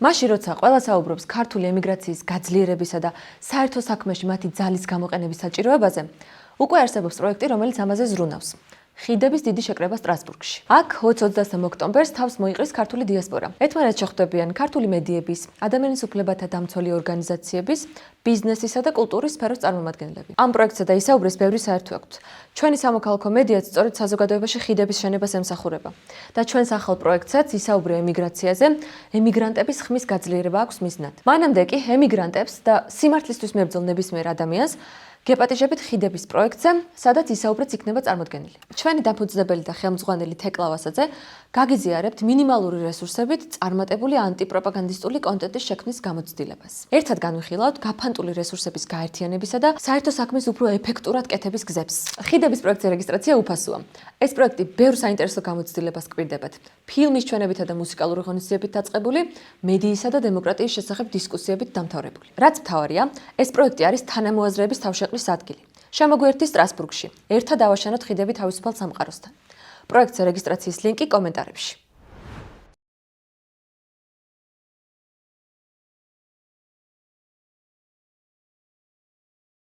მაშინ როცა ყველა საუბრობს ქართული ემიგრაციის გაძლიერებისა და საერთო საქმეში მათი ძალის გამოყენების საჭიროებაზე, უკვე არსებობს პროექტი, რომელიც ამაზე ზრუნავს. ხიდების დიდი შეკრება სტრასბურგში. აქ 20-23 ოქტომბერს თავს მოიყრის ქართული დიასპორა. ერთმანეთს შეხვდებიან ქართული მედიების, ადამიანის უფლებათა დამცველი ორგანიზაციების, ბიზნესისა და კულტურის სფეროს წარმომადგენლები. ამ პროექტსა და ისაუბრის ბევრი საერთო აქვთ. ჩვენი სამოქალაქო მედიაც სწორედ საზოგადოებაში ხიდების შენებას ემსახურება. და ჩვენს ახალ პროექტსაც ისაუბრე ემიგრაციაზე, ემიგრანტების ხმის გაძლიერება აქვს მიზნად. მანამდე კი ემიგრანტებს და სიმართლისთვის მებრძოლ ნებისმიერ ადამიანს გეპატიჟებით ხიდების პროექტზე, სადაც ისაუბრეც იქნება წარმოდგენილი. ჩვენი დაფუძნებელი და ხელმძღვანელი თეკლა ვასაძე გაგიზიარებთ მინიმალური რესურსებით წარმატებული ანტიპროპაგანდისტული კონტენტის შექმნის გამოცდილებას. ერთად განვიხილავთ გაფანტული რესურსების გაერთიანებისა და საერთო საქმის უფრო ეფექტურად კეთების გზებს. ხიდების პროექტზე რეგისტრაცია უფასოა. ეს პროექტი ბევრ საინტერესო გამოცდილებას კვირდებათ. ფილმის ჩვენებითა და მუსიკალური ღონისძიებით დაწყებული, მედიისა და დემოკრატიის შესახებ დისკუსიებით დამთავრებული. რაც მთავარია, ეს პროექტი არის თანამოაზრეების თავშეყრის ადგილი. შემოგვიერთდით სტრასბურგში. ერთად ავაშენოთ ხიდები თავისუფალ სამყაროსთან. პროექტზე რეგისტრაციის ლინკი კომენტარებში.